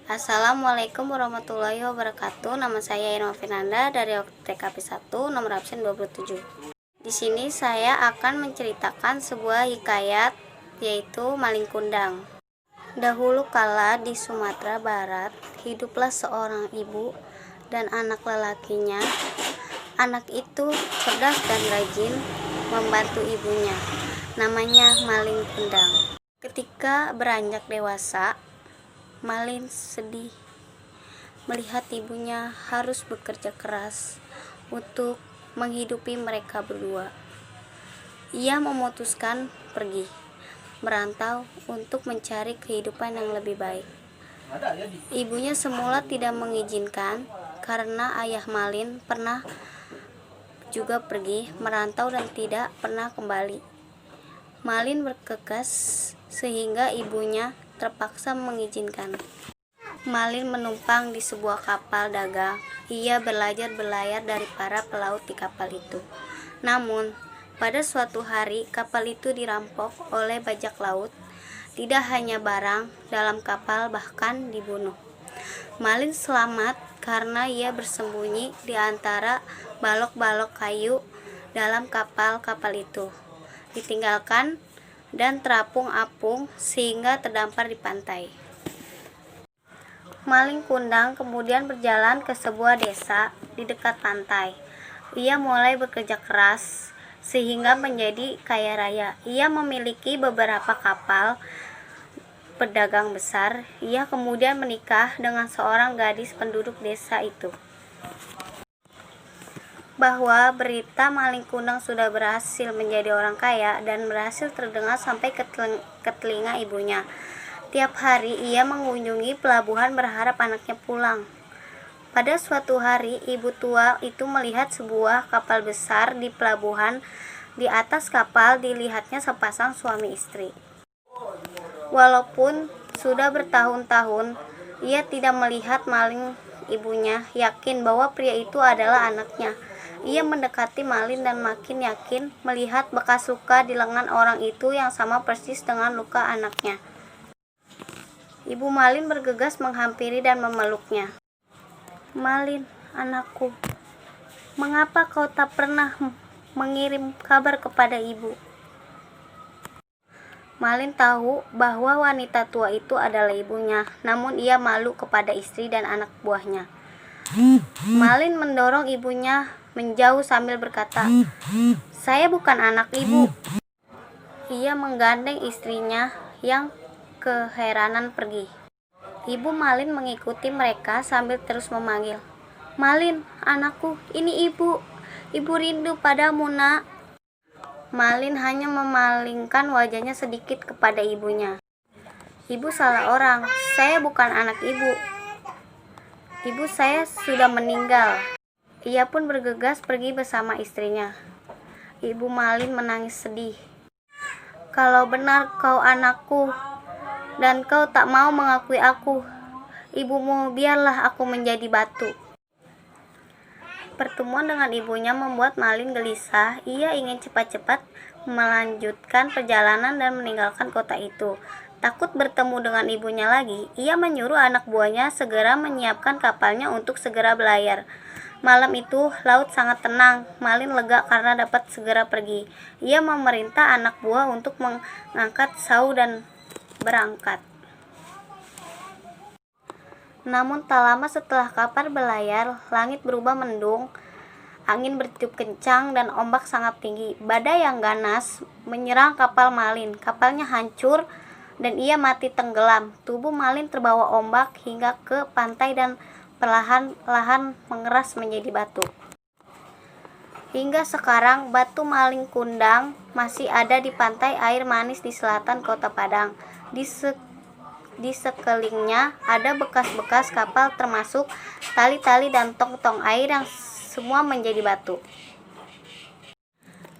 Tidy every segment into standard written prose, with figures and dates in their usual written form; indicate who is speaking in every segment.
Speaker 1: Assalamualaikum warahmatullahi wabarakatuh. Nama saya Irma Finanda dari TKP 1 nomor absen 27. Di sini saya akan menceritakan sebuah hikayat, yaitu Maling Kundang. Dahulu kala di Sumatera Barat hiduplah seorang ibu dan anak lelakinya. Anak itu cerdas dan rajin membantu ibunya. Namanya Maling Kundang. Ketika beranjak dewasa, Malin sedih melihat ibunya harus bekerja keras untuk menghidupi mereka berdua. Ia memutuskan pergi merantau untuk mencari kehidupan yang lebih baik. Ibunya semula tidak mengizinkan karena ayah Malin pernah juga pergi merantau dan tidak pernah kembali. Malin bergegas sehingga ibunya terpaksa mengizinkan. Malin menumpang di sebuah kapal dagang. Ia belajar berlayar dari para pelaut di kapal itu. Namun, pada suatu hari kapal itu dirampok oleh bajak laut. Tidak hanya barang dalam kapal, bahkan dibunuh. Malin selamat karena ia bersembunyi di antara balok-balok kayu dalam kapal-kapal itu. Ditinggalkan dan terapung-apung sehingga terdampar di pantai. Maling Kundang kemudian berjalan ke sebuah desa di dekat pantai. Ia mulai bekerja keras sehingga menjadi kaya raya. Ia memiliki beberapa kapal pedagang besar. Ia kemudian menikah dengan seorang gadis penduduk desa itu. Bahwa berita Maling Kundang sudah berhasil menjadi orang kaya dan berhasil terdengar sampai ke telinga ibunya. Tiap hari ia mengunjungi pelabuhan berharap anaknya pulang. Pada suatu hari, ibu tua itu melihat sebuah kapal besar di pelabuhan. Di atas kapal dilihatnya sepasang suami istri. Walaupun sudah bertahun-tahun ia tidak melihat Maling, ibunya yakin bahwa pria itu adalah anaknya. Ia mendekati Malin dan makin yakin melihat bekas luka di lengan orang itu yang sama persis dengan luka anaknya. Ibu Malin bergegas menghampiri dan memeluknya. "Malin, anakku, mengapa kau tak pernah mengirim kabar kepada ibu?" Malin tahu bahwa wanita tua itu adalah ibunya, namun ia malu kepada istri dan anak buahnya. Malin mendorong ibunya menjauh sambil berkata, "Saya bukan anak ibu." Ia menggandeng istrinya yang keheranan pergi. Ibu Malin mengikuti mereka sambil terus memanggil, "Malin, anakku, ini ibu. Ibu rindu padamu, nak." Malin hanya memalingkan wajahnya sedikit kepada ibunya. "Ibu salah orang. Saya bukan anak ibu. Ibu saya sudah meninggal." Ia pun bergegas pergi bersama istrinya. Ibu Malin menangis sedih. "Kalau benar kau anakku dan kau tak mau mengakui aku, ibumu, biarlah aku menjadi batu." Pertemuan dengan ibunya membuat Malin gelisah. Ia ingin cepat-cepat melanjutkan perjalanan dan meninggalkan kota itu. Takut bertemu dengan ibunya lagi, ia menyuruh anak buahnya segera menyiapkan kapalnya untuk segera berlayar. Malam itu laut sangat tenang. Malin lega karena dapat segera pergi. Ia memerintah anak buah untuk mengangkat sau dan berangkat. Namun tak lama setelah kapal berlayar, langit berubah mendung. Angin bertiup kencang dan ombak sangat tinggi. Badai yang ganas menyerang kapal Malin. Kapalnya hancur dan ia mati tenggelam. Tubuh Malin terbawa ombak hingga ke pantai dan perlahan-lahan mengeras menjadi batu. Hingga sekarang batu Maling Kundang masih ada di pantai air manis di selatan kota Padang. Di sekelilingnya ada bekas-bekas kapal termasuk tali-tali dan tong-tong air yang semua menjadi batu.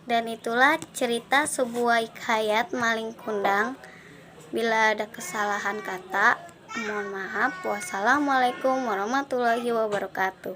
Speaker 1: Dan itulah cerita sebuah hikayat Maling Kundang. Bila ada kesalahan kata, mohon maaf. Wassalamualaikum warahmatullahi wabarakatuh.